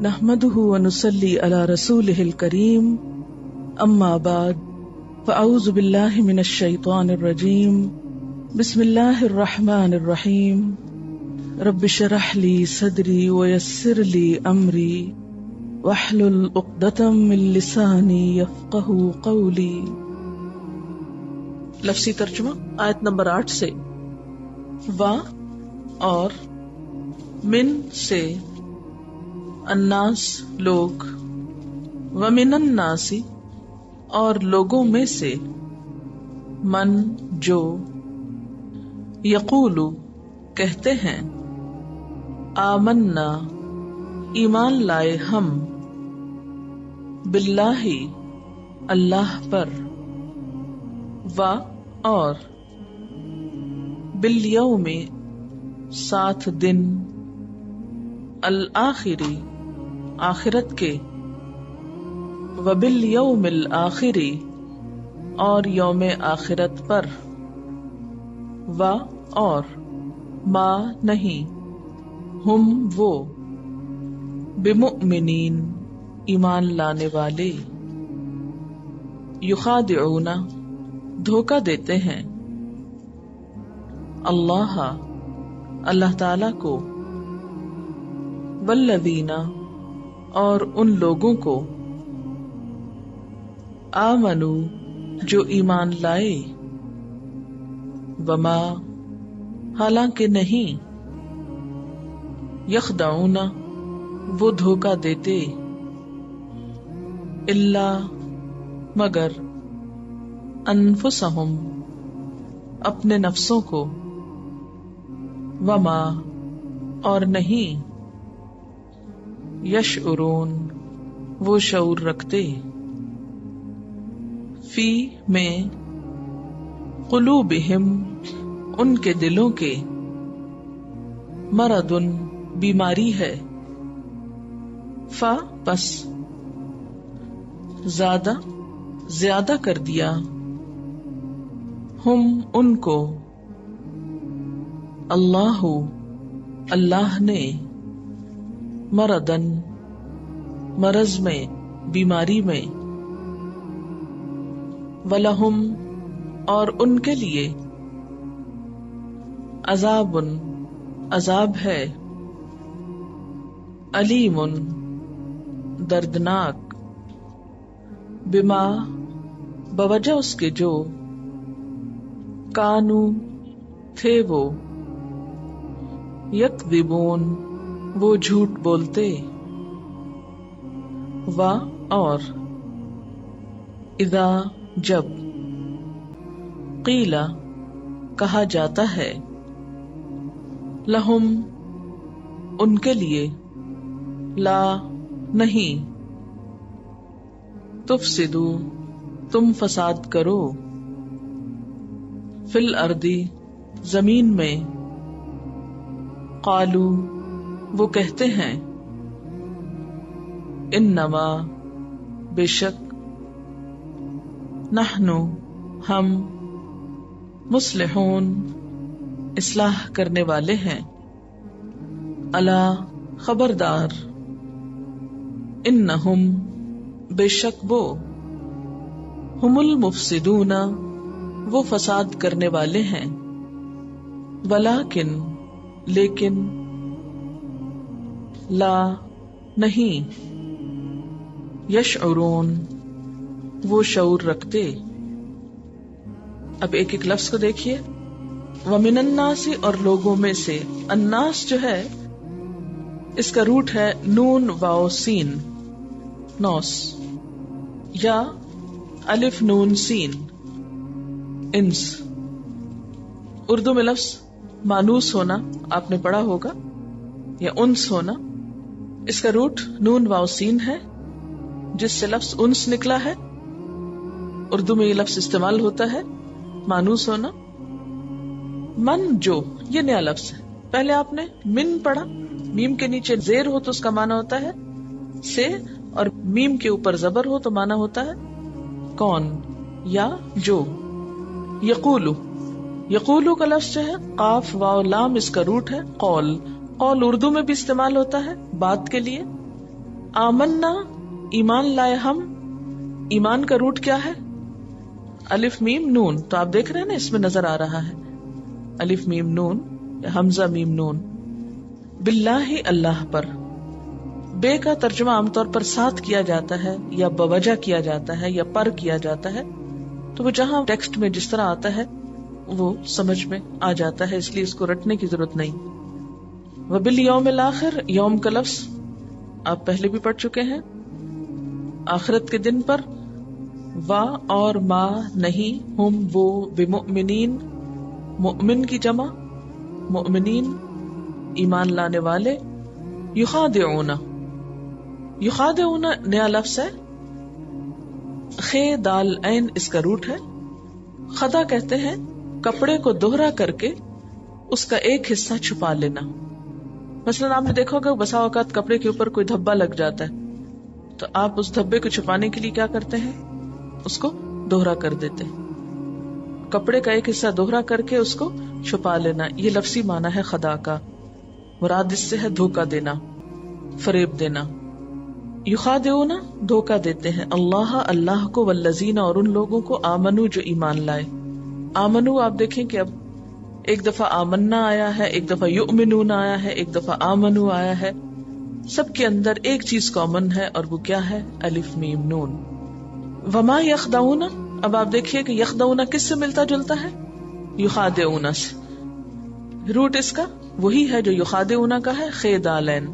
نحمده ونصلي على رسوله الكريم اما بعد فاعوذ بالله من الشيطان الرجيم بسم الله الرحمن الرحيم رب اشرح لي صدري ويسر لي امري واحلل عقدة من لساني يفقهوا قولي. لفظی ترجمہ آیت نمبر 8 سے. وا اور من سے، الناس لوگ، ومن الناس اور لوگوں میں سے، من جو، یقول کہتے ہیں، آمنا ایمان لائے ہم، باللہ اللہ پر، و اور، بالیوم ساتھ دن، الآخری آخرت کے، وبالیوم الآخری اور یوم آخرت پر، و اور، ما نہیں، ہم وہ، بمؤمنین ایمان لانے والے، یخادعون دھوکہ دیتے ہیں، اللہ تعالی کو، والذین اور ان لوگوں کو، آمنو جو ایمان لائے، وما حالانکہ نہیں، یخدعون وہ دھوکہ دیتے، الا مگر، انفسہم اپنے نفسوں کو، وما اور نہیں، یشعرون وہ شعور رکھتے، فی میں، قلوبہم ان کے دلوں کے، مرضن بیماری ہے، پس زیادہ کر دیا، ہم ان کو، اللہ نے، مرضن مرض میں، بیماری میں، وَلَهُمْ اور ان کے لیے، عذاب ہے، علیم دردناک، بما بوجہ اس کے جو، کانو تھے وہ، یکذبون وہ جھوٹ بولتے، و اور، اذا جب، قیل کہا جاتا ہے، لہم ان کے لیے، لا نہیں، تفسدو تم فساد کرو، فی الارض زمین میں، قالو وہ کہتے ہیں، انما بے شک، نحنو ہم، مصلحون اصلاح کرنے والے ہیں، الا خبردار، انہم بے شک وہ، ہم المفسدون وہ فساد کرنے والے ہیں، ولیکن لیکن، لا نہیں، یشعرون وہ شعور رکھتے. اب ایک ایک لفظ کو دیکھیے. ومن الناس اور لوگوں میں سے. الناس جو ہے اس کا روٹ ہے نون واو سین، نوس، یا الف نون سین، انس. اردو میں لفظ مانوس ہونا آپ نے پڑھا ہوگا، یا انس ہونا، اس کا روٹ نون واو سین ہے جس سے لفظ انس نکلا ہے. اردو میں یہ لفظ استعمال ہوتا ہے مانوس ہونا. من جو یہ نیا لفظ ہے. پہلے آپ نے من پڑھا، میم کے نیچے زیر ہو تو اس کا معنی ہوتا ہے سے، اور میم کے اوپر زبر ہو تو معنی ہوتا ہے کون یا جو. یقولو، یقولو کا لفظ جو ہے قاف واو لام اس کا روٹ ہے قول. قول اردو میں بھی استعمال ہوتا ہے بات کے لیے. آمنا ایمان لائے ہم، ایمان کا روٹ کیا ہے؟ الف میم نون. تو آپ دیکھ رہے ہیں نا اس میں نظر آ رہا ہے الف میم نون، حمزہ میم نون. باللہ اللہ پر. بے کا ترجمہ عام طور پر ساتھ کیا جاتا ہے یا بوجہ کیا جاتا ہے یا پر کیا جاتا ہے، تو وہ جہاں ٹیکسٹ میں جس طرح آتا ہے وہ سمجھ میں آ جاتا ہے، اس لیے اس کو رٹنے کی ضرورت نہیں. وبالیوم الآخر، یوم کا لفظ آپ پہلے بھی پڑھ چکے ہیں. آخرت کے دن پر. وا اور ما نہیں، ہم وہ، بمؤمنین مؤمن کی جمع، مؤمنین ایمان لانے والے. یخادعون، یخادعون نیا لفظ ہے، خے دال عین اس کا روٹ ہے. خدا کہتے ہیں کپڑے کو دوہرا کر کے اس کا ایک حصہ چھپا لینا. مثلا آپ نے دیکھا ہوگا بسا اوقات کپڑے کے اوپر کوئی دھبا لگ جاتا ہے تو آپ اس دھبے کو چھپانے کے لیے کیا کرتے ہیں؟ اس کو دوہرا کر دیتے ہیں. کپڑے کا ایک حصہ دوہرا کر کے اس کو چھپا لینا، یہ لفظی معنی ہے خدا کا. مراد اس سے ہے دھوکہ دینا، فریب دینا. یخادعون دھوکہ دیتے ہیں اللہ اللہ کو، والذین اور ان لوگوں کو، آمنو جو ایمان لائے. آمنو آپ دیکھیں کہ اب ایک دفعہ آمنا آیا ہے، ایک دفعہ یؤمنون آیا ہے، ایک دفعہ آمنو آیا ہے. سب کے اندر ایک چیز کامن ہے اور وہ کیا ہے؟ الف میم نون. وما یخدعون، اب آپ دیکھیے کہ یخدعون کس سے ملتا جلتا ہے؟ یخادعون سے. روٹ اس کا وہی ہے جو یخادعون کا ہے، خے دالین.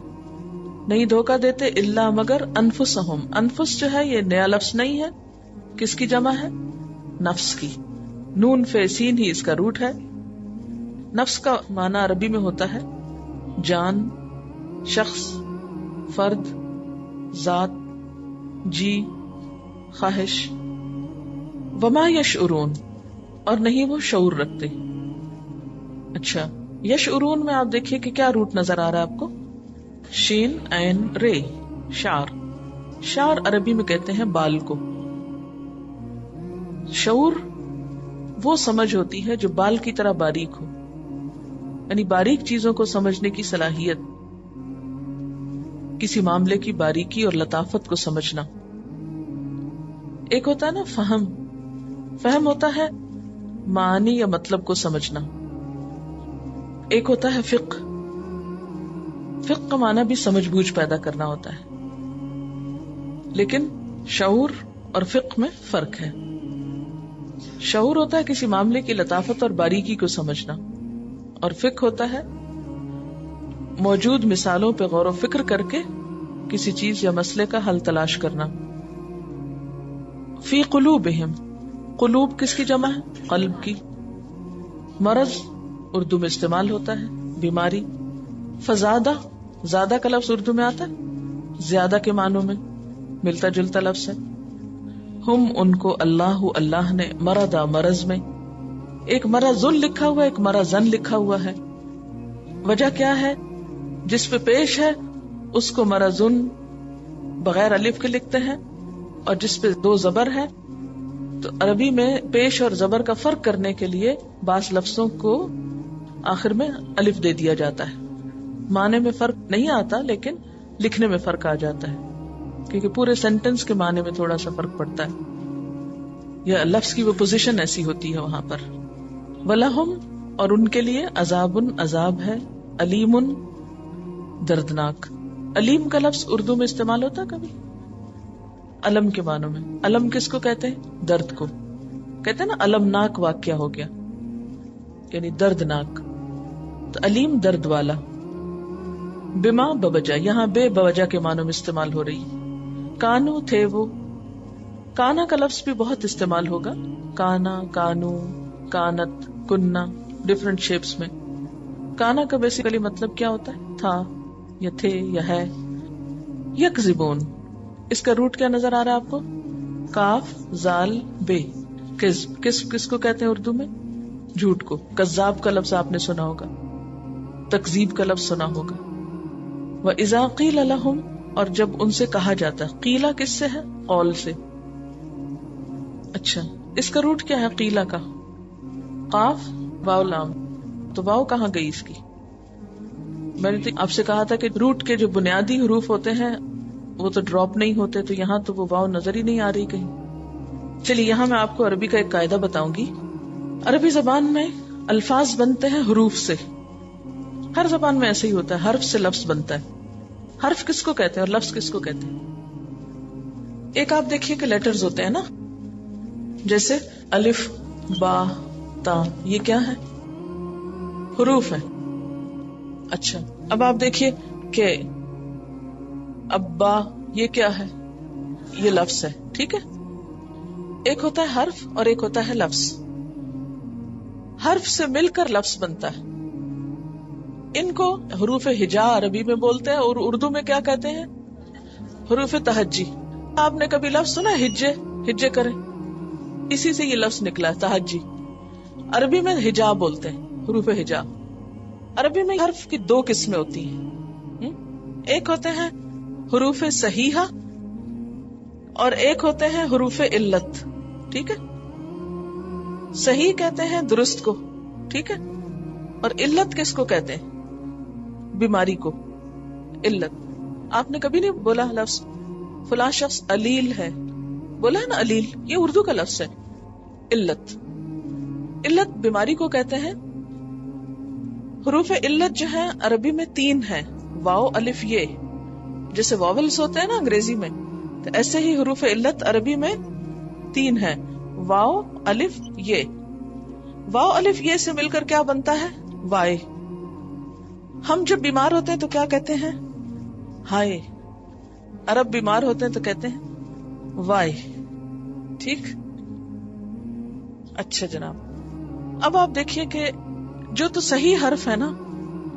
نہیں دھوکہ دیتے الا مگر انفسہم. انفس جو ہے یہ نیا لفظ نہیں ہے، کس کی جمع ہے؟ نفس کی. نون فے سین ہی اس کا روٹ ہے. نفس کا معنی عربی میں ہوتا ہے جان، شخص، فرد، ذات، جی، خواہش. وما یشعرون اور نہیں وہ شعور رکھتے. اچھا یشعرون میں آپ دیکھیے کہ کیا روٹ نظر آ رہا ہے آپ کو؟ شین عین رے، شعر. شعر عربی میں کہتے ہیں بال کو. شعور وہ سمجھ ہوتی ہے جو بال کی طرح باریک ہو، یعنی باریک چیزوں کو سمجھنے کی صلاحیت، کسی معاملے کی باریکی اور لطافت کو سمجھنا. ایک ہوتا ہے نا فہم، فہم ہوتا ہے معنی یا مطلب کو سمجھنا. ایک ہوتا ہے فقہ، فقہ کا معنی بھی سمجھ بوجھ پیدا کرنا ہوتا ہے. لیکن شعور اور فقہ میں فرق ہے. شعور ہوتا ہے کسی معاملے کی لطافت اور باریکی کو سمجھنا، اور فقہ ہوتا ہے موجود مثالوں پہ غور و فکر کر کے کسی چیز یا مسئلے کا حل تلاش کرنا. فی قلوبہم، قلوب کس کی جمع ہے؟ قلب کی. مرض اردو میں استعمال ہوتا ہے بیماری. فزادہ، زیادہ کا لفظ اردو میں آتا ہے زیادہ کے معنوں میں، ملتا جلتا لفظ ہے. ہم ان کو، اللہ اللہ نے، مرضا مرض میں. ایک مرضن لکھا ہوا ہے، ایک مرضن لکھا ہوا ہے. وجہ کیا ہے؟ جس پہ پیش ہے اس کو مرضن بغیر الف کے لکھتے ہیں، اور جس پہ دو زبر ہے تو عربی میں پیش اور زبر کا فرق کرنے کے لیے بعض لفظوں کو آخر میں الف دے دیا جاتا ہے. معنی میں فرق نہیں آتا لیکن لکھنے میں فرق آ جاتا ہے، کیونکہ پورے سینٹنس کے معنی میں تھوڑا سا فرق پڑتا ہے، یا لفظ کی وہ پوزیشن ایسی ہوتی ہے وہاں پر. وَلَهُمْ اور ان کے لیے، عذاب عذاب ہے، علیم دردناک. علیم کا لفظ اردو میں استعمال ہوتا کبھی علم کے معنوں میں. علم کس کو کہتے ہیں؟ درد کو کہتے ہیں نا، المناک واقعہ ہو گیا یعنی دردناک. تو علیم درد والا. بما بوجہ، یہاں بے بوجہ کے معنوں میں استعمال ہو رہی. کانو تھے وہ، کانا کا لفظ بھی بہت استعمال ہوگا. کانا، کانو، کانت، کننا، ڈفرنٹ شیپس میں. کانا کا بیسیکلی مطلب کیا ہوتا ہے؟ تھا یا تھے یا ہے. یکذبون، اس کا روٹ کیا نظر آ رہا ہے آپ کو؟ کاف زال بے، کذب. کس کو کہتے ہیں اردو میں؟ جھوٹ کو. کذاب کا لفظ آپ نے سنا ہوگا، تکذیب کا لفظ سنا ہوگا. وَإِذَا قِيلَ لَهُمْ اور جب ان سے کہا جاتا ہے. قیلا کس سے ہے؟ قول سے. اچھا اس کا روٹ کیا ہے قیلا کا؟ قاف واو لام. تو واو کہاں گئی اس کی؟ میں نے آپ سے کہا تھا کہ روٹ کے جو بنیادی حروف ہوتے ہیں وہ تو ڈراپ نہیں ہوتے، تو یہاں تو وہ واو نظر ہی نہیں آ رہی کہیں. چلیے یہاں میں آپ کو عربی کا ایک قاعدہ بتاؤں گی. عربی زبان میں الفاظ بنتے ہیں حروف سے. ہر زبان میں ایسے ہی ہوتا ہے، حرف سے لفظ بنتا ہے. حرف کس کو کہتے ہیں اور لفظ کس کو کہتے ہیں؟ ایک آپ دیکھیے کہ لیٹرز ہوتے ہیں نا، جیسے الف، با، تا، یہ کیا ہے؟ حروف ہے. اچھا اب آپ دیکھیے کہ ابا، یہ کیا ہے؟ یہ لفظ ہے. ٹھیک ہے، ایک ہوتا ہے حرف اور ایک ہوتا ہے لفظ. حرف سے مل کر لفظ بنتا ہے. ان کو حروف ہجا عربی میں بولتے ہیں، اور اردو میں کیا کہتے ہیں؟ حروف تہجی. آپ نے کبھی لفظ سنا ہجے؟ ہجے کریں، اسی سے یہ لفظ نکلا ہے تہجی. عربی میں ہجا بولتے ہیں، حروف ہجا. عربی میں حرف کی دو قسمیں ہوتی ہیں. ایک ہوتے ہیں حروف صحیحہ اور ایک ہوتے ہیں حروف علت. ٹھیک ہے، صحیح کہتے ہیں درست کو، ٹھیک ہے، اور علت کس کو کہتے ہیں؟ بیماری کو. علت. آپ نے کبھی نہیں بولا لفظ فلاں شخص علیل ہے، بولا ہے نا علیل، یہ اردو کا لفظ ہے. علت. علت بیماری کو کہتے ہیں. حروف علت جو ہے عربی میں 3 ہیں، واو، الف، یہ. جیسے واولز ہوتے ہیں نا انگریزی میں، تو ایسے ہی حروف علت عربی میں 3 ہیں، واو، الف، یہ. واو، الف، یہ سے مل کر کیا بنتا ہے؟ وائے. ہم جب بیمار ہوتے ہیں تو کیا کہتے ہیں؟ ہائے. عرب بیمار ہوتے ہیں تو کہتے ہیں وائے. ٹھیک. اچھا جناب، اب آپ دیکھیے کہ جو تو صحیح حرف ہے نا،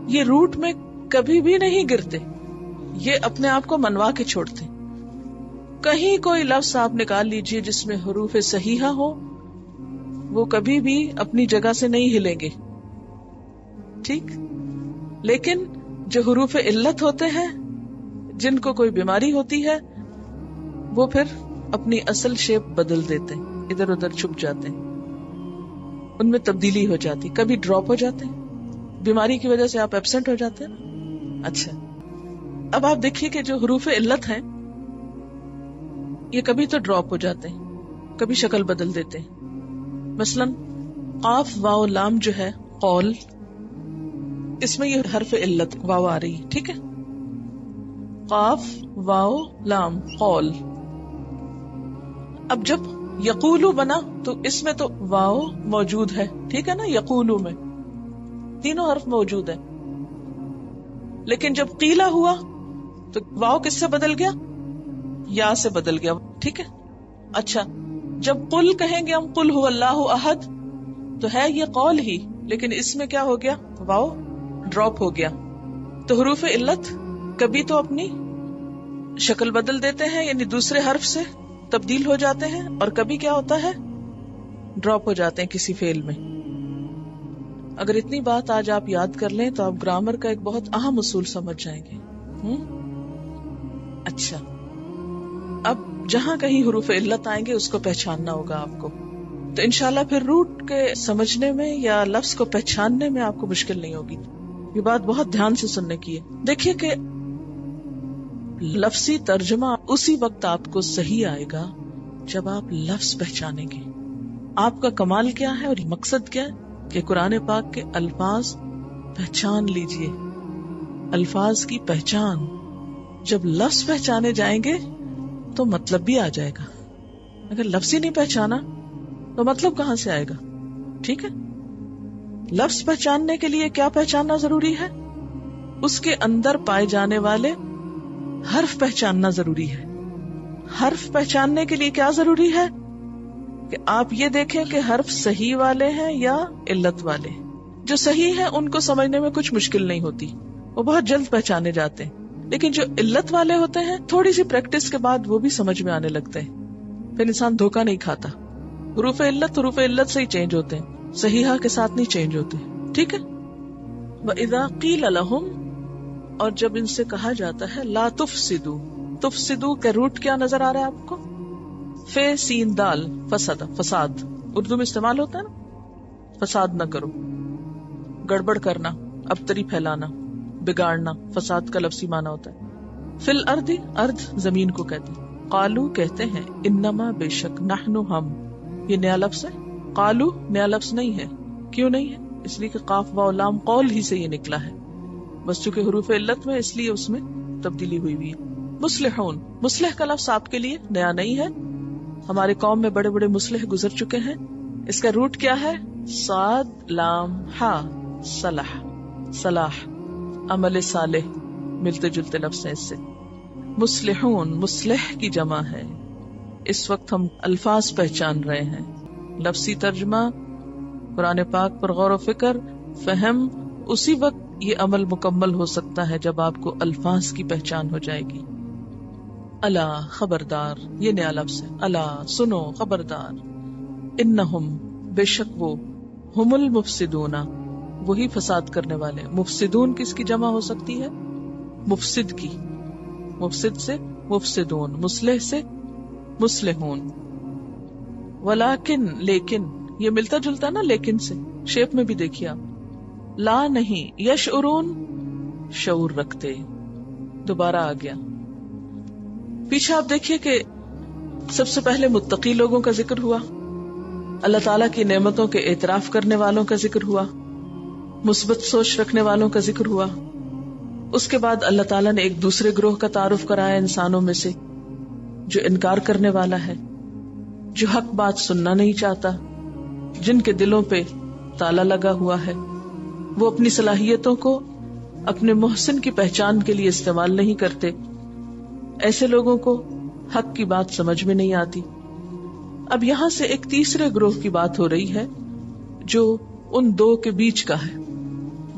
یہ روٹ میں کبھی بھی نہیں گرتے، یہ اپنے آپ کو منوا کے چھوڑتے. کہیں کوئی لفظ آپ نکال لیجئے جس میں حروف صحیحہ ہو، وہ کبھی بھی اپنی جگہ سے نہیں ہلیں گے. ٹھیک. لیکن جو حروف علت ہوتے ہیں، جن کو کوئی بیماری ہوتی ہے، وہ پھر اپنی اصل شیپ بدل دیتے ہیں، ادھر ادھر چھپ جاتے ہیں، ان میں تبدیلی ہو جاتی، کبھی ڈراپ ہو جاتے ہیں. بیماری کی وجہ سے آپ ایبسنٹ ہو جاتے ہیں نا. اچھا اب آپ دیکھیے کہ جو حروف علت ہیں، یہ کبھی تو ڈراپ ہو جاتے ہیں، کبھی شکل بدل دیتے ہیں. مثلاً قاف، واو، لام جو ہے قول، اس میں یہ حرف علت واو آ رہی ہے. ٹھیک ہے، قاف، واو، لام، قول. اب جب یقولو بنا تو اس میں تو واو موجود ہے، ٹھیک ہے نا، یقولو میں تینوں حرف موجود ہیں. لیکن جب قیلا ہوا تو واو کس سے بدل گیا؟ یا سے بدل گیا. ٹھیک ہے. اچھا جب قل کہیں گے ہم، قل هو اللہ احد، تو ہے یہ قول ہی، لیکن اس میں کیا ہو گیا؟ واو ڈراپ ہو گیا. تو حروف علت کبھی تو اپنی شکل بدل دیتے ہیں، یعنی دوسرے حرف سے تبدیل ہو جاتے ہیں، اور کبھی کیا ہوتا ہے؟ ڈراپ ہو جاتے ہیں کسی فعل میں. اگر اتنی بات آج آپ یاد کر لیں تو آپ گرامر کا ایک بہت اہم اصول سمجھ جائیں گے. اچھا اب جہاں کہیں حروف علت آئیں گے اس کو پہچاننا ہوگا آپ کو، تو انشاءاللہ پھر روٹ کے سمجھنے میں یا لفظ کو پہچاننے میں آپ کو مشکل نہیں ہوگی. یہ بات بہت دھیان سے سننے کی ہے. دیکھیے کہ لفظی ترجمہ اسی وقت آپ کو صحیح آئے گا جب آپ لفظ پہچانیں گے. آپ کا کمال کیا ہے اور مقصد کیا ہے کہ قرآن پاک کے الفاظ پہچان لیجئے. الفاظ کی پہچان، جب لفظ پہچانے جائیں گے تو مطلب بھی آ جائے گا. اگر لفظ ہی نہیں پہچانا تو مطلب کہاں سے آئے گا؟ ٹھیک ہے. لفظ پہچاننے کے لیے کیا پہچاننا ضروری ہے؟ اس کے اندر پائے جانے والے حرف پہچاننا ضروری ہے. حرف پہچاننے کے لیے کیا ضروری ہے؟ کہ آپ یہ دیکھیں کہ حرف صحیح والے ہیں یا علت والے. جو صحیح ہیں ان کو سمجھنے میں کچھ مشکل نہیں ہوتی، وہ بہت جلد پہچانے جاتے ہیں. لیکن جو علت والے ہوتے ہیں تھوڑی سی پریکٹس کے بعد وہ بھی سمجھ میں آنے لگتے ہیں، پھر انسان دھوکہ نہیں کھاتا. حروف علت سے ہی چینج ہوتے ہیں، صحیحہ کے ساتھ نہیں چینج ہوتے. ٹھیک ہے. وَإِذَا قِيلَ لَهُمْ، اور جب ان سے کہا جاتا ہے لا تفسدوا، تفسدوا کا روٹ کیا نظر آ رہا ہے آپ کو؟ فے سین دال، فسد، فساد اردو میں استعمال ہوتا ہے نا. فساد نہ کرو، گڑبڑ کرنا، ابتری پھیلانا، بگاڑنا، فساد کا لفظی معنی ہوتا ہے. فی الارض، ارض زمین کو کہتے ہیں. قالو کہتے ہیں، انما بے شک، نحن ہم. یہ نیا لفظ ہے. قالو نیا لفظ نہیں ہے. کیوں نہیں ہے؟ اس لیے کہ قاف واو لام قول ہی سے یہ نکلا ہے، بس چونکہ حروف علت میں اس لیے اس میں تبدیلی ہوئی ہے. مصلحون، مصلح کا لفظ آپ کے لیے نیا نہیں ہے. ہمارے قوم میں بڑے بڑے مصلح گزر چکے ہیں. اس کا روٹ کیا ہے؟ صاد لام ہا، صلح، صلاح، عمل صالح، ملتے جلتے لفظ ہیں اس سے. مصلحون مصلح کی جمع ہے. اس وقت ہم الفاظ پہچان رہے ہیں. لفظی ترجمہ، قرآن پاک پر غور و فکر، فہم، اسی وقت یہ عمل مکمل ہو سکتا ہے جب آپ کو الفاظ کی پہچان ہو جائے گی. الا خبردار، یہ نیا لفظ ہے. الا سنو، خبردار. انہم بے شک وہ، ہم المفسدون وہی فساد کرنے والے. مفسدون کس کی جمع ہو سکتی ہے؟ مفسد کی. مفسد سے مفسدون، مصلح سے مصلحون. ولیکن لیکن، یہ ملتا جلتا نا لیکن سے، شیپ میں بھی دیکھیے آپ. لا نہیں، یشعرون شعور رکھتے. دوبارہ آ گیا. پیچھے آپ دیکھیے کہ سب سے پہلے متقی لوگوں کا ذکر ہوا، اللہ تعالیٰ کی نعمتوں کے اعتراف کرنے والوں کا ذکر ہوا، مثبت سوچ رکھنے والوں کا ذکر ہوا. اس کے بعد اللہ تعالیٰ نے ایک دوسرے گروہ کا تعارف کرایا انسانوں میں سے، جو انکار کرنے والا ہے، جو حق بات سننا نہیں چاہتا، جن کے دلوں پہ تالا لگا ہوا ہے. وہ اپنی صلاحیتوں کو اپنے محسن کی پہچان کے لیے استعمال نہیں کرتے. ایسے لوگوں کو حق کی بات سمجھ میں نہیں آتی. اب یہاں سے ایک تیسرے گروہ کی بات ہو رہی ہے جو ان دو کے بیچ کا ہے،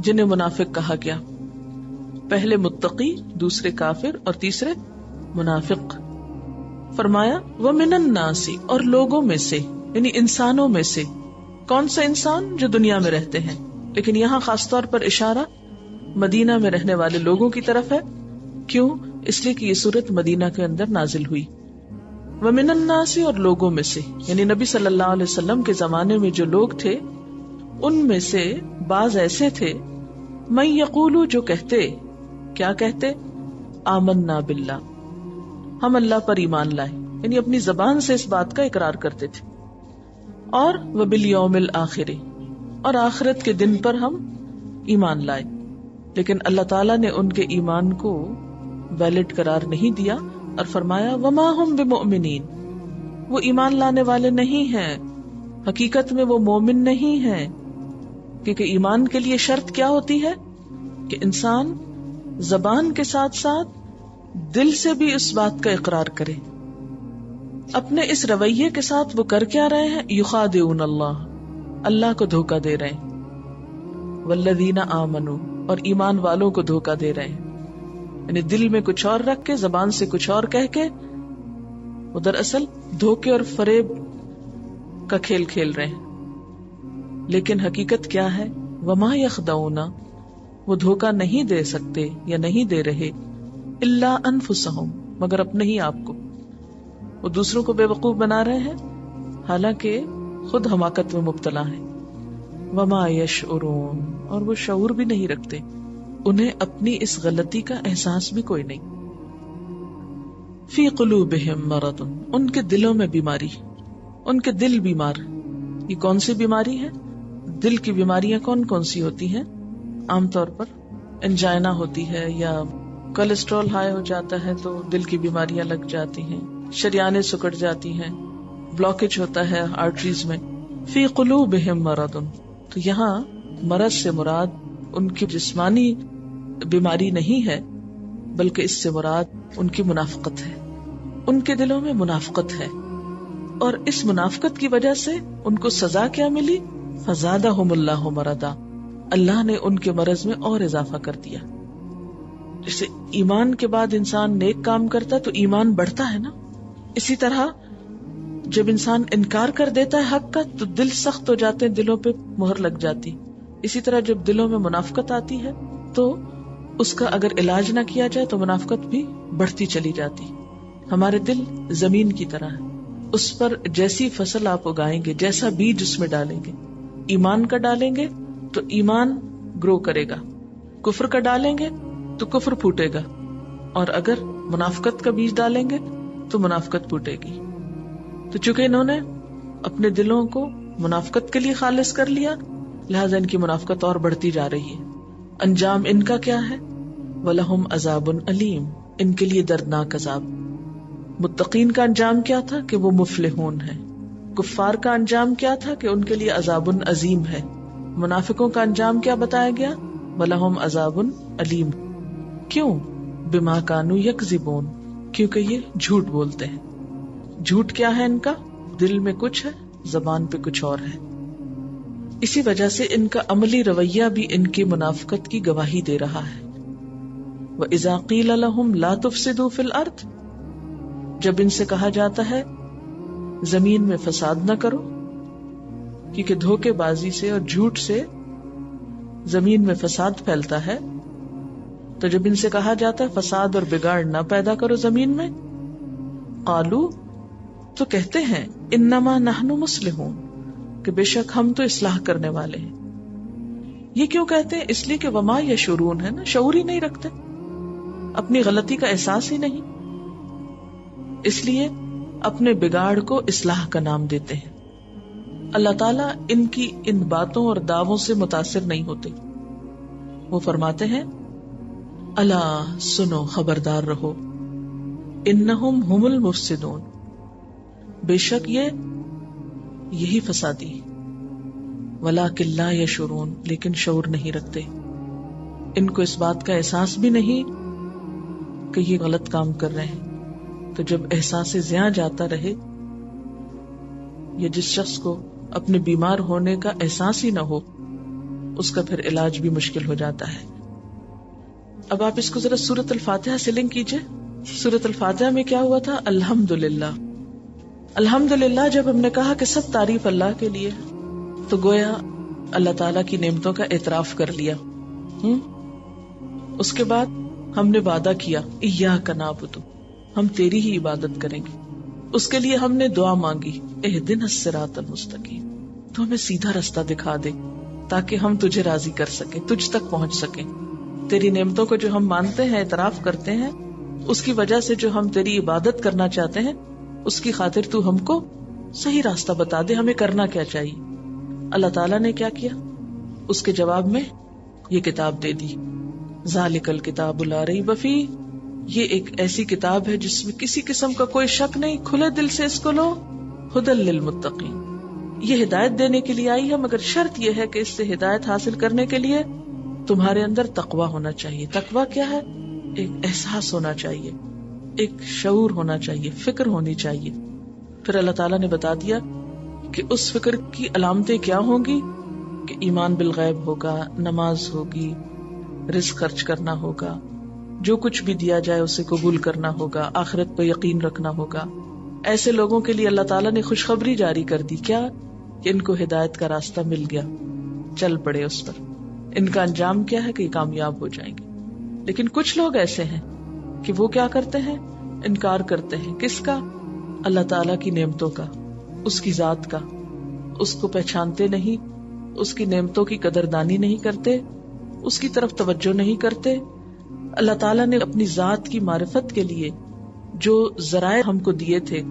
جنہیں منافق کہا گیا. پہلے متقی، دوسرے کافر، اور تیسرے منافق. فرمایا وَمِنَ النَّاسِ، اور لوگوں میں سے، یعنی انسانوں میں سے. کون سا انسان؟ جو دنیا میں رہتے ہیں، لیکن یہاں خاص طور پر اشارہ مدینہ میں رہنے والے لوگوں کی طرف ہے. کیوں؟ اس لیے کہ یہ سورت مدینہ کے اندر نازل ہوئی. وَمِنَ النَّاسِ، اور لوگوں میں سے، یعنی نبی صلی اللہ علیہ وسلم کے زمانے میں جو لوگ تھے ان میں سے بعض ایسے تھے، مَن یقولو، جو کہتے، کیا کہتے؟ آمنا باللہ، ہم اللہ پر ایمان لائے، یعنی اپنی زبان سے اس بات کا اقرار کرتے تھے. اور وبالیوم الآخر، اور آخرت کے دن پر ہم ایمان لائے. لیکن اللہ تعالیٰ نے ان کے ایمان کو ویلڈ قرار نہیں دیا اور فرمایا وما ہم بمؤمنین، وہ ایمان لانے والے نہیں ہیں، حقیقت میں وہ مومن نہیں ہیں. کیونکہ ایمان کے لیے شرط کیا ہوتی ہے کہ انسان زبان کے ساتھ ساتھ دل سے بھی اس بات کا اقرار کرے. اپنے اس رویے کے ساتھ وہ کر کیا رہے ہیں؟ یخادعون اللہ، اللہ کو دھوکہ دے رہے ہیں. والذین آمنوا، اور ایمان والوں کو دھوکہ دے رہے ہیں. یعنی دل میں کچھ اور رکھ کے، زبان سے کچھ اور کہہ کے، وہ دراصل دھوکے اور فریب کا کھیل کھیل رہے ہیں. لیکن حقیقت کیا ہے؟ وما یخدعون، وہ دھوکہ نہیں دے سکتے یا نہیں دے رہے، الا انفسہم، مگر اپنے ہی آپ کو. وہ دوسروں کو بے وقوف بنا رہے ہیں حالانکہ خود حماقت میں مبتلا ہیں. وما یشعرون، اور وہ شعور بھی نہیں رکھتے، انہیں اپنی اس غلطی کا احساس بھی کوئی نہیں. فی قلوبہم مرض، ان کے دلوں میں بیماری، ان کے دل بیمار. یہ کون سی بیماری ہے؟ دل کی بیماریاں کون کون سی ہوتی ہیں؟ عام طور پر انجائنا ہوتی ہے، یا کولیسٹرول ہائی ہو جاتا ہے تو دل کی بیماریاں لگ جاتی ہیں، شریانیں سکڑ جاتی ہیں، بلاکیج ہوتا ہے آرٹریز میں. فی قلوبہم مرض، تو یہاں مرض سے مراد ان کی جسمانی بیماری نہیں ہے، بلکہ اس سے مراد ان کی منافقت ہے. ان کے دلوں میں منافقت ہے، اور اس منافقت کی وجہ سے ان کو سزا کیا ملی؟ فزادہم اللہ مرضا، اللہ نے ان کے مرض میں اور اضافہ کر دیا. جیسے ایمان کے بعد انسان نیک کام کرتا ہے تو ایمان بڑھتا ہے نا، اسی طرح جب انسان انکار کر دیتا ہے حق کا تو دل سخت ہو جاتے ہیں، دلوں پہ مہر لگ جاتی. اسی طرح جب دلوں میں منافقت آتی ہے تو اس کا اگر علاج نہ کیا جائے تو منافقت بھی بڑھتی چلی جاتی. ہمارے دل زمین کی طرح ہے، اس پر جیسی فصل آپ اگائیں گے، جیسا بیج اس میں ڈالیں گے، ایمان کا ڈالیں گے تو ایمان گرو کرے گا، کفر کا ڈالیں گے تو کفر پھوٹے گا. اور اگر منافقت کا بیج ڈالیں گے تو منافقت پھوٹے گی. تو چونکہ انہوں نے اپنے دلوں کو منافقت کے لیے خالص کر لیا، لہذا ان کی منافقت اور بڑھتی جا رہی ہے. انجام ان کا کیا ہے؟ وَلَهُمْ عَذَابٌ أَلِيمٌ، ان کے لیے دردناک عذاب. متقین کا انجام کیا تھا کہ وہ مفلحون ہیں. کفار کا انجام کیا تھا کہ ان کے لیے عذاب عظیم ہے. منافقوں کا انجام کیا بتایا گیا؟ وَلَهُمْ عَذَابٌ أَلِيمٌ. کیوں؟ بِمَا كَانُوا يَكْذِبُونَ، کیونکہ یہ جھوٹ بولتے ہیں. جھوٹ کیا ہے ان کا؟ دل میں کچھ ہے، زبان پہ کچھ اور ہے. اسی وجہ سے ان کا عملی رویہ بھی ان کی منافقت کی گواہی دے رہا ہے. وَإِذَا قِيلَ لَهُمْ لَا تُفْسِدُوا فِي الْأَرْضِ، جب ان سے کہا جاتا ہے زمین میں فساد نہ کرو، کیونکہ دھوکے بازی سے اور جھوٹ سے زمین میں فساد پھیلتا ہے. تو جب ان سے کہا جاتا ہے فساد اور بگاڑ نہ پیدا کرو زمین میں، قالو، تو کہتے ہیں انما نحن مصلحون، کہ بے شک ہم تو اصلاح کرنے والے ہیں. یہ کیوں کہتے ہیں؟ اس لیے کہ وما یشعرون ہے نا، شعور ہی نہیں رکھتے، اپنی غلطی کا احساس ہی نہیں، اس لیے اپنے بگاڑ کو اصلاح کا نام دیتے ہیں. اللہ تعالیٰ ان کی ان باتوں اور دعووں سے متاثر نہیں ہوتے. وہ فرماتے ہیں الا، سنو، خبردار رہو، انہم ہم المفسدون، بے شک یہی فسادی، ولکن لا یشعرون، لیکن شعور نہیں رکھتے. ان کو اس بات کا احساس بھی نہیں کہ یہ غلط کام کر رہے ہیں. تو جب احساس زیاں جاتا رہے، یا جس شخص کو اپنے بیمار ہونے کا احساس ہی نہ ہو، اس کا پھر علاج بھی مشکل ہو جاتا ہے. اب آپ اس کو ذرا سورۃ الفاتحہ سے لنک کیجئے. سورۃ الفاتحہ میں کیا ہوا تھا؟ الحمدللہ. الحمدللہ جب ہم نے کہا کہ سب تعریف اللہ کے لیے، تو گویا اللہ تعالیٰ کی نعمتوں کا اعتراف کر لیا. اس کے بعد ہم نے وعدہ کیا ایاک نعبد، ہم تیری ہی عبادت کریں گے. اس کے لیے ہم نے دعا مانگی اہدنا الصراط المستقیم، تو ہمیں سیدھا رستہ دکھا دے تاکہ ہم تجھے راضی کر سکیں، تجھ تک پہنچ سکیں. تیری نعمتوں کو جو ہم مانتے ہیں، اعتراف کرتے ہیں، اس کی وجہ سے جو ہم تیری عبادت کرنا چاہتے ہیں، اس کی خاطر تو ہم کو صحیح راستہ بتا دے، ہمیں کرنا کیا چاہیے. اللہ تعالیٰ نے کیا کیا؟ اس کے جواب میں یہ کتاب دے دی. ذالک الکتاب لا ریب فیہ، یہ ایک ایسی کتاب ہے جس میں کسی قسم کا کوئی شک نہیں، کھلے دل سے اس کو لو. ھدی للمتقین، یہ ہدایت دینے کے لیے آئی ہے، مگر شرط یہ ہے کہ اس سے ہدایت حاصل کرنے کے لیے تمہارے اندر تقویٰ ہونا چاہیے. تقویٰ کیا ہے؟ ایک احساس ہونا چاہیے، ایک شعور ہونا چاہیے، فکر ہونی چاہیے. پھر اللہ تعالیٰ نے بتا دیا کہ اس فکر کی علامتیں کیا ہوں گی، کہ ایمان بالغیب ہوگا، نماز ہوگی، رزق خرچ کرنا ہوگا، جو کچھ بھی دیا جائے اسے قبول کرنا ہوگا، آخرت پہ یقین رکھنا ہوگا. ایسے لوگوں کے لیے اللہ تعالیٰ نے خوشخبری جاری کر دی، کیا؟ کہ ان کو ہدایت کا راستہ مل گیا، چل پڑے اس پر. ان کا انجام کیا ہے؟ کہ یہ کامیاب ہو جائیں گے. لیکن کچھ لوگ ایسے ہیں کہ وہ کیا کرتے ہیں؟ انکار کرتے ہیں. کس کا؟ اللہ تعالیٰ کی نعمتوں کا، اس کی ذات کا. اس کو پہچانتے نہیں، اس کی نعمتوں کی قدردانی نہیں کرتے، اس کی طرف توجہ نہیں کرتے. اللہ تعالیٰ نے اپنی ذات کی معرفت کے لیے جو ذرائع ہم کو دیے تھے،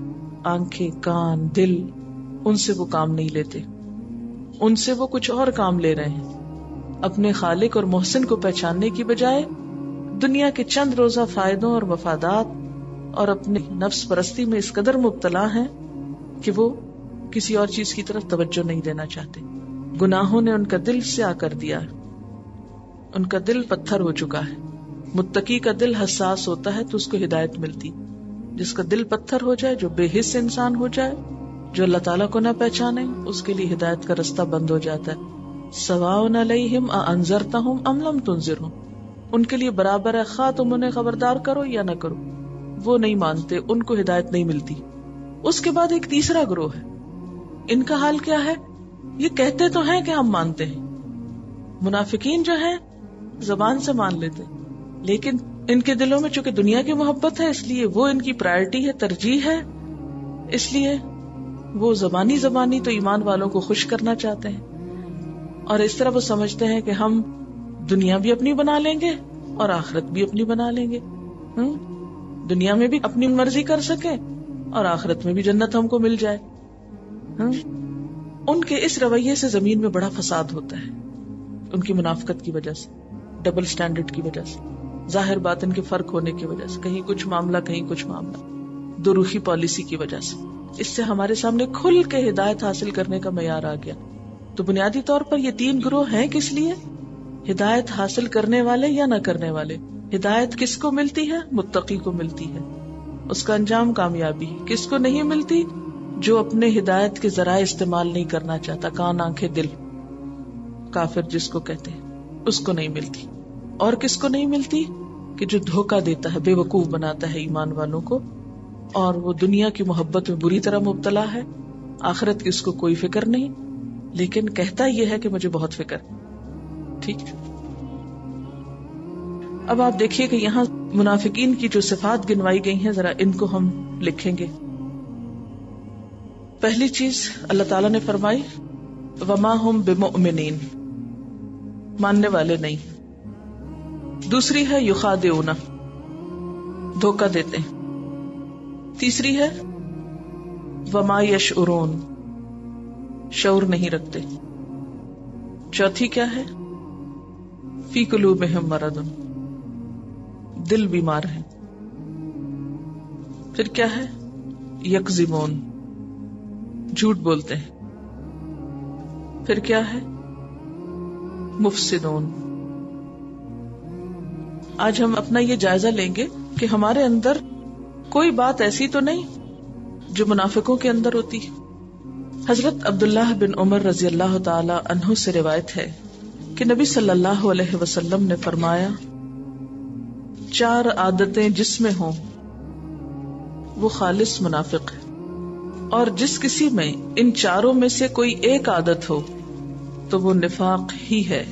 آنکھیں، کان، دل، ان سے وہ کام نہیں لیتے، ان سے وہ کچھ اور کام لے رہے ہیں. اپنے خالق اور محسن کو پہچاننے کی بجائے دنیا کے چند روزہ فائدوں اور مفادات اور اپنی نفس پرستی میں اس قدر مبتلا ہیں کہ وہ کسی اور چیز کی طرف توجہ نہیں دینا چاہتے. گناہوں نے ان کا دل سیاہ کر دیا، ان کا دل پتھر ہو چکا ہے. متقی کا دل حساس ہوتا ہے تو اس کو ہدایت ملتی. جس کا دل پتھر ہو جائے، جو بے حس انسان ہو جائے، جو اللہ تعالیٰ کو نہ پہچانے، اس کے لیے ہدایت کا رستہ بند ہو جاتا ہے. سواء علیہم اانذرتہم ام لم تنذرہم، ان کے لیے برابر ہے خواہ تم انہیں خبردار کرو یا نہ کرو. وہ نہیں مانتے، ان کو ہدایت نہیں ملتی. اس کے بعد ایک تیسرا گروہ ہے، ان کا حال کیا ہے؟ یہ کہتے تو ہیں کہ ہم مانتے ہیں. منافقین جو ہیں زبان سے مان لیتے، لیکن ان کے دلوں میں چونکہ دنیا کی محبت ہے، اس لیے وہ ان کی پرائرٹی ہے، ترجیح ہے، اس لیے وہ زبانی تو ایمان والوں کو خوش کرنا چاہتے ہیں. اور اس طرح وہ سمجھتے ہیں کہ ہم دنیا بھی اپنی بنا لیں گے اور آخرت بھی اپنی بنا لیں گے. دنیا میں بھی اپنی مرضی کر سکیں اور آخرت میں بھی جنت ہم کو مل جائے. ان کے اس رویے سے زمین میں بڑا فساد ہوتا ہے، ان کی منافقت کی وجہ سے، ڈبل سٹینڈرڈ کی وجہ سے، ظاہر باطن کے فرق ہونے کی وجہ سے، کہیں کچھ معاملہ کہیں کچھ معاملہ، دو رخی پالیسی کی وجہ سے. اس سے ہمارے سامنے کھل کے ہدایت حاصل کرنے کا معیار آ گیا. تو بنیادی طور پر یہ تین گروہ ہیں کس لیے؟ ہدایت حاصل کرنے والے یا نہ کرنے والے. ہدایت کس کو ملتی ہے؟ متقی کو ملتی ہے، اس کا انجام کامیابی. کس کو نہیں ملتی؟ جو اپنے ہدایت کے ذرائع استعمال نہیں کرنا چاہتا، کان آنکھیں دل، کافر جس کو کہتے ہیں، اس کو نہیں ملتی. اور کس کو نہیں ملتی؟ کہ جو دھوکہ دیتا ہے، بے وقوف بناتا ہے ایمان والوں کو، اور وہ دنیا کی محبت میں بری طرح مبتلا ہے، آخرت کی اس کو کوئی فکر نہیں، لیکن کہتا یہ ہے کہ مجھے بہت فکر. ٹھیک. اب آپ دیکھیے کہ یہاں منافقین کی جو صفات گنوائی گئی ہیں، ذرا ان کو ہم لکھیں گے. پہلی چیز اللہ تعالیٰ نے فرمائی وما ہم بمؤمنین، ماننے والے نہیں. دوسری ہے یخادعون، دھوکہ دیتے ہیں. تیسری ہے وما یشعرون، شعور نہیں رکھتے. چوتھی کیا ہے؟ فی قلوبہم مرض، دل بیمار ہے. پھر کیا ہے؟ یکذبون، جھوٹ بولتے ہیں. پھر کیا ہے؟ مفسدون. آج ہم اپنا یہ جائزہ لیں گے کہ ہمارے اندر کوئی بات ایسی تو نہیں جو منافقوں کے اندر ہوتی. حضرت عبداللہ بن عمر رضی اللہ تعالی عنہ سے روایت ہے کہ نبی صلی اللہ علیہ وسلم نے فرمایا 4 عادتیں جس میں ہوں وہ خالص منافق ہے، اور جس کسی میں ان 4 میں سے کوئی ایک عادت ہو تو وہ نفاق ہی ہے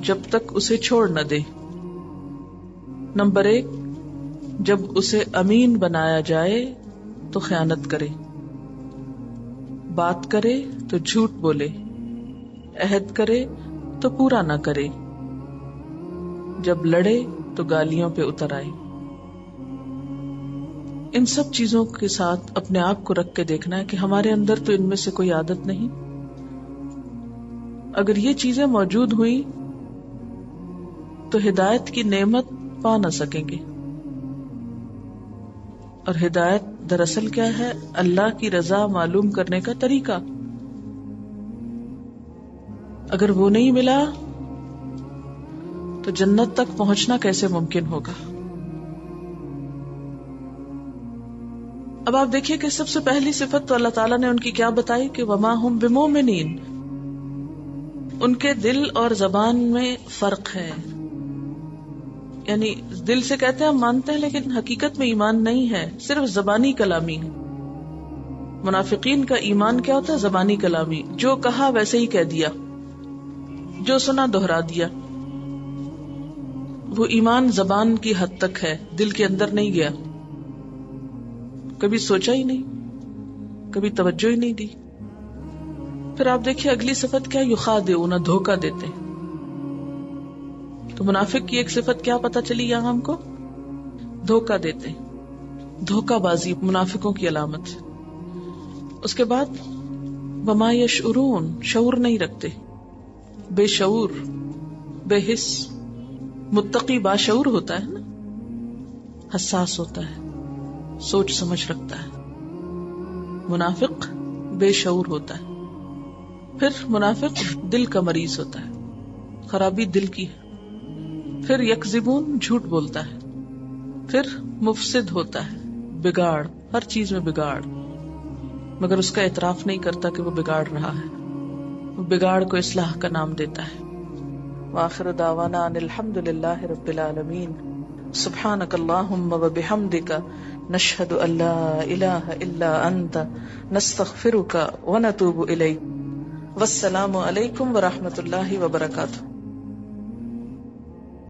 جب تک اسے چھوڑ نہ دے. نمبر 1، جب اسے امین بنایا جائے تو خیانت کرے، بات کرے تو جھوٹ بولے، عہد کرے تو پورا نہ کرے، جب لڑے تو گالیوں پہ اتر آئے. ان سب چیزوں کے ساتھ اپنے آپ کو رکھ کے دیکھنا ہے کہ ہمارے اندر تو ان میں سے کوئی عادت نہیں. اگر یہ چیزیں موجود ہوئی تو ہدایت کی نعمت پا نہ سکیں گے. اور ہدایت دراصل کیا ہے؟ اللہ کی رضا معلوم کرنے کا طریقہ. اگر وہ نہیں ملا تو جنت تک پہنچنا کیسے ممکن ہوگا؟ اب آپ دیکھیے کہ سب سے پہلی صفت تو اللہ تعالیٰ نے ان کی کیا بتائی کہ وما ہم بمؤمنین. ان کے دل اور زبان میں فرق ہے. یعنی دل سے کہتے ہیں ہم مانتے ہیں لیکن حقیقت میں ایمان نہیں ہے، صرف زبانی کلامی ہے. منافقین کا ایمان کیا ہوتا ہے؟ زبانی کلامی، جو کہا ویسے ہی کہہ دیا، جو سنا دہرا دیا. وہ ایمان زبان کی حد تک ہے، دل کے اندر نہیں گیا، کبھی سوچا ہی نہیں، کبھی توجہ ہی نہیں دی. پھر آپ دیکھیے اگلی صفت کیا؟ یخادعون، دھوکہ دیتے ہیں. تو منافق کی ایک صفت کیا پتہ چلی یہاں ہم کو؟ دھوکہ دیتے ہیں. دھوکہ بازی منافقوں کی علامت. اس کے بعد وما یشعرون، شعور نہیں رکھتے، بے شعور، بے حس. متقی باشعور ہوتا ہے نا، حساس ہوتا ہے، سوچ سمجھ رکھتا ہے. منافق بے شعور ہوتا ہے. پھر منافق دل کا مریض ہوتا ہے، خرابی دل کی ہے. پھر یکذبون، جھوٹ بولتا ہے. پھر مفسد ہوتا ہے، بگاڑ، ہر چیز میں بگاڑ، مگر اس کا اعتراف نہیں کرتا کہ وہ بگاڑ رہا ہے. وہ بگاڑ کو اصلاح کا نام دیتا ہے. وآخر دعوانا ان الحمد للہ رب العالمین. سبحانک اللہم وبحمدک، نشہد ان لا الہ الا انت، نستغفرک ونتوب الیک. والسلام علیکم ورحمۃ اللہ وبرکاتہ.